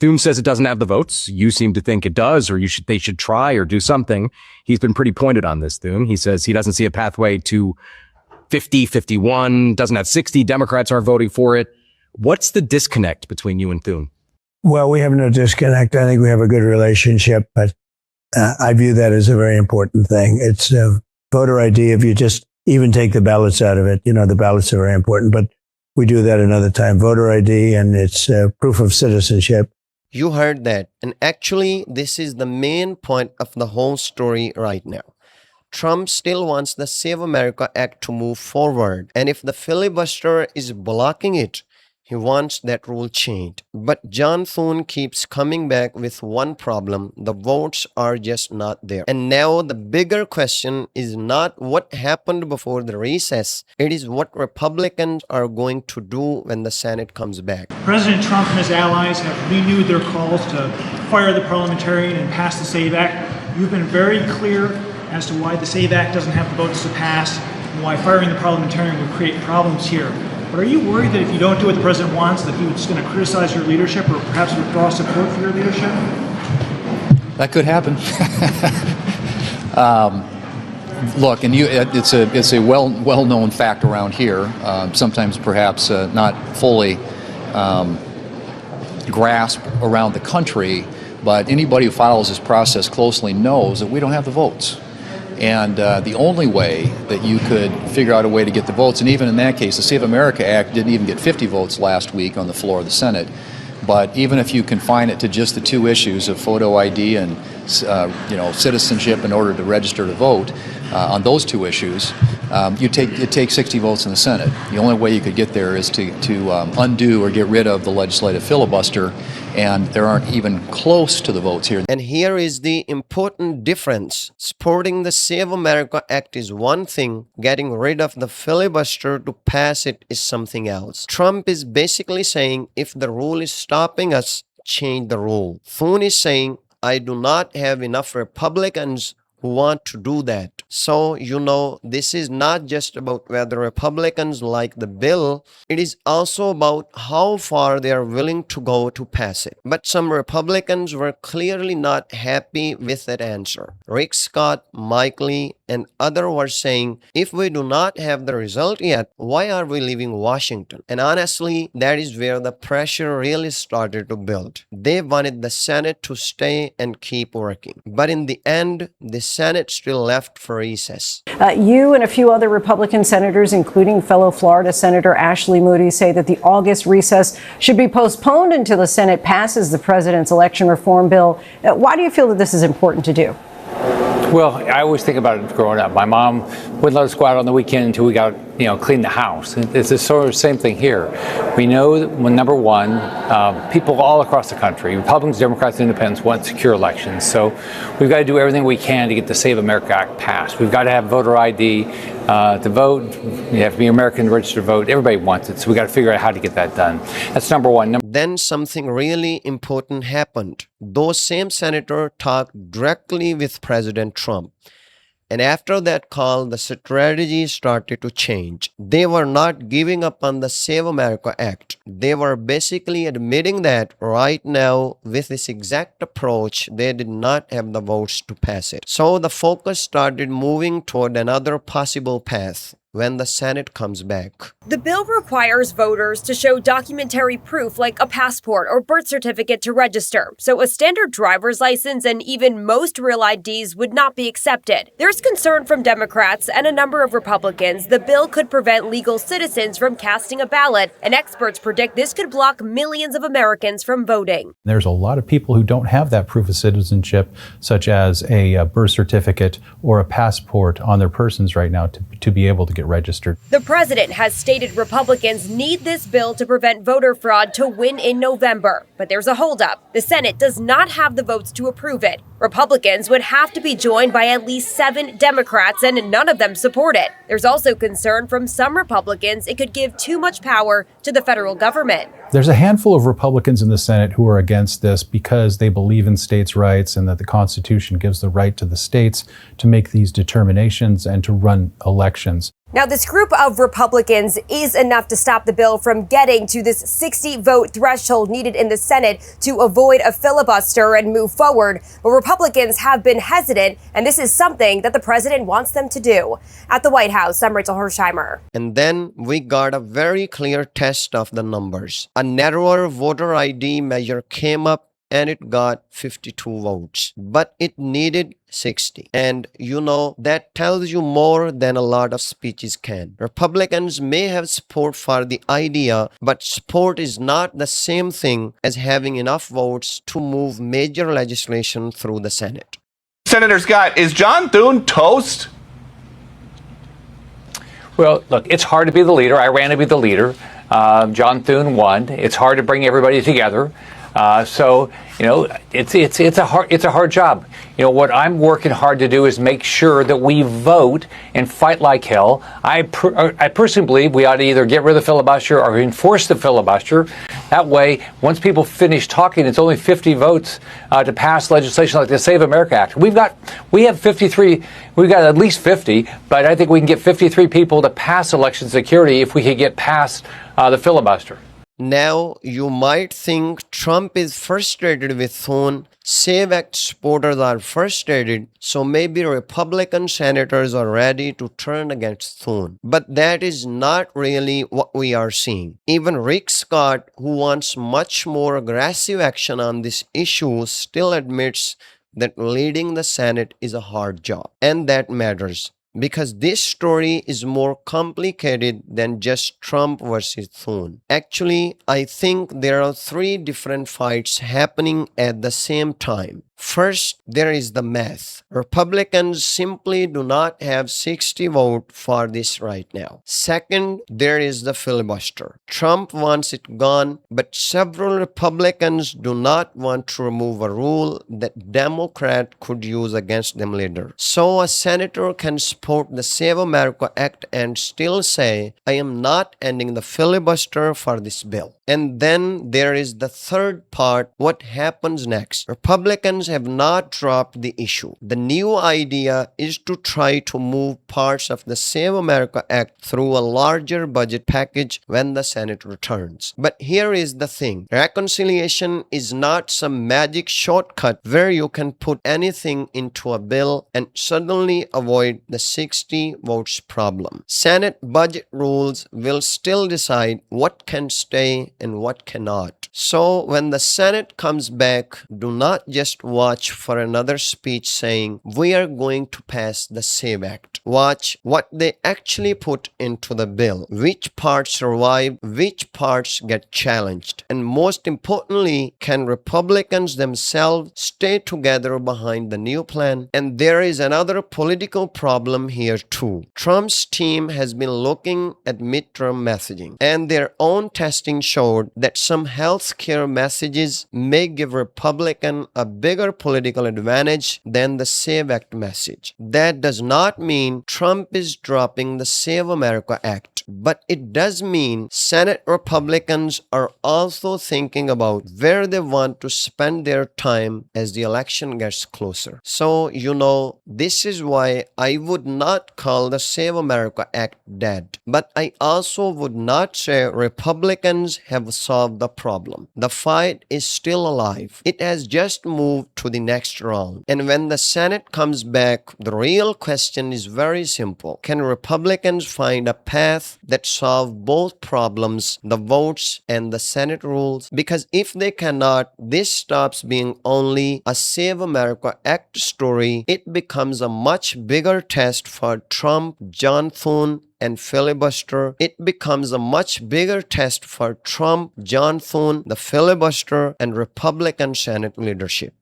Thune says it doesn't have the votes. You seem to think it does, or they should try or do something. He's been pretty pointed on this, Thune. He says he doesn't see a pathway to 50, 51, doesn't have 60. Democrats aren't voting for it. What's the disconnect between you and Thune? Well, we have no disconnect. I think we have a good relationship, but I view that as a very important thing. It's voter ID. If you just even take the ballots out of it, the ballots are very important, but we do that another time. Voter ID, and it's proof of citizenship. You heard that. And actually, this is the main point of the whole story right now. Trump still wants the Save America Act to move forward. And if the filibuster is blocking it, he wants that rule changed. But John Thune keeps coming back with one problem. The votes are just not there. And now the bigger question is not what happened before the recess. It is what Republicans are going to do when the Senate comes back. President Trump and his allies have renewed their calls to fire the parliamentarian and pass the SAVE Act. You've been very clear as to why the SAVE Act doesn't have the votes to pass and why firing the parliamentarian would create problems here. But are you worried that if you don't do what the president wants, that he's going to criticize your leadership or perhaps withdraw support for your leadership? That could happen. Look, and it's a well-known fact around here. Sometimes perhaps not fully grasped around the country, but anybody who follows this process closely knows that we don't have the votes. And the only way that you could figure out a way to get the votes, and even in that case, the Save America Act didn't even get 50 votes last week on the floor of the Senate. But even if you confine it to just the two issues of photo ID and citizenship in order to register to vote, on those two issues, it takes 60 votes in the Senate. The only way you could get there is to undo or get rid of the legislative filibuster, and there aren't even close to the votes here. And here is the important difference. Supporting the Save America Act is one thing. Getting rid of the filibuster to pass it is something else. Trump is basically saying, if the rule is stopping us, change the rule. Thune is saying, I do not have enough Republicans who want to do that. So, this is not just about whether Republicans like the bill, it is also about how far they are willing to go to pass it. But some Republicans were clearly not happy with that answer. Rick Scott, Mike Lee, and others were saying, if we do not have the result yet, why are we leaving Washington? And honestly, that is where the pressure really started to build. They wanted the Senate to stay and keep working. But in the end, the Senate still left for recess. You and a few other Republican senators, including fellow Florida Senator Ashley Moody, say that the August recess should be postponed until the Senate passes the president's election reform bill. Why do you feel that this is important to do? Well, I always think about it growing up. My mom wouldn't let us go out on the weekend until we got, clean the house. It's the sort of same thing here. We know that, number one, people all across the country, Republicans, Democrats, Independents, want secure elections. So we've got to do everything we can to get the Save America Act passed. We've got to have voter ID to vote. You have to be American to register to vote. Everybody wants it. So we've got to figure out how to get that done. That's number one. Then something really important happened. Those same senators talked directly with President Trump. And after that call, the strategy started to change. They were not giving up on the Save America Act. They were basically admitting that right now, with this exact approach, they did not have the votes to pass it. So the focus started moving toward another possible path when the Senate comes back. The bill requires voters to show documentary proof like a passport or birth certificate to register, so a standard driver's license and even most real IDs would not be accepted. There's concern from Democrats and a number of Republicans the bill could prevent legal citizens from casting a ballot, and experts predict this could block millions of Americans from voting. There's a lot of people who don't have that proof of citizenship, such as a birth certificate or a passport on their persons right now to be able to get registered. The president has stated Republicans need this bill to prevent voter fraud to win in November. But there's a holdup. The Senate does not have the votes to approve it. Republicans would have to be joined by at least 7 Democrats, and none of them support it. There's also concern from some Republicans it could give too much power to the federal government. There's a handful of Republicans in the Senate who are against this because they believe in states' rights and that the Constitution gives the right to the states to make these determinations and to run elections. Now, this group of Republicans is enough to stop the bill from getting to this 60-vote threshold needed in the Senate to avoid a filibuster and move forward. But Republicans have been hesitant, and this is something that the president wants them to do. At the White House, I'm Rachel Hersheimer. And then we got a very clear test of the numbers. A narrower voter ID measure came up and it got 52 votes, but it needed 60. And that tells you more than a lot of speeches can. Republicans may have support for the idea, but support is not the same thing as having enough votes to move major legislation through the Senate. Senator Scott, is John Thune toast? Well, look, it's hard to be the leader. I ran to be the leader. John Thune won. It's hard to bring everybody together. It's a hard job. What I'm working hard to do is make sure that we vote and fight like hell. I personally believe we ought to either get rid of the filibuster or enforce the filibuster. That way, once people finish talking, it's only 50 votes to pass legislation like the Save America Act. We have 53. We've got at least 50, but I think we can get 53 people to pass election security if we could get past the filibuster. Now, you might think Trump is frustrated with Thune, Save Act supporters are frustrated, so maybe Republican senators are ready to turn against Thune. But that is not really what we are seeing. Even Rick Scott, who wants much more aggressive action on this issue, still admits that leading the Senate is a hard job. And that matters, because this story is more complicated than just Trump versus Thune. Actually, I think there are 3 different fights happening at the same time. First, there is the math. Republicans simply do not have 60 votes for this right now. Second, there is the filibuster. Trump wants it gone, but several Republicans do not want to remove a rule that Democrat could use against them later. So a senator can support the Save America Act and still say, I am not ending the filibuster for this bill. And then there is the third part, what happens next. Republicans have not dropped the issue. The new idea is to try to move parts of the Save America Act through a larger budget package when the Senate returns. But here is the thing. Reconciliation is not some magic shortcut where you can put anything into a bill and suddenly avoid the 60 votes problem. Senate budget rules will still decide what can stay and what cannot. So when the Senate comes back, do not just watch for another speech saying, we are going to pass the Save Act. Watch what they actually put into the bill. Which parts survive, which parts get challenged. And most importantly, can Republicans themselves stay together behind the new plan? And there is another political problem here too. Trump's team has been looking at midterm messaging, and their own testing showed that some health care messages may give Republicans a bigger political advantage than the Save Act message. That does not mean Trump is dropping the Save America Act, but it does mean Senate Republicans are also thinking about where they want to spend their time as the election gets closer. So, this is why I would not call the Save America Act dead, but I also would not say Republicans have solved the problem. The fight is still alive. It has just moved to the next round. And when the Senate comes back, the real question is very simple. Can Republicans find a path that solves both problems, the votes and the Senate rules? Because if they cannot, this stops being only a Save America Act story. It becomes a much bigger test for Trump, John Thune, and filibuster. It becomes a much bigger test for Trump, John Thune, the filibuster, and Republican Senate leadership.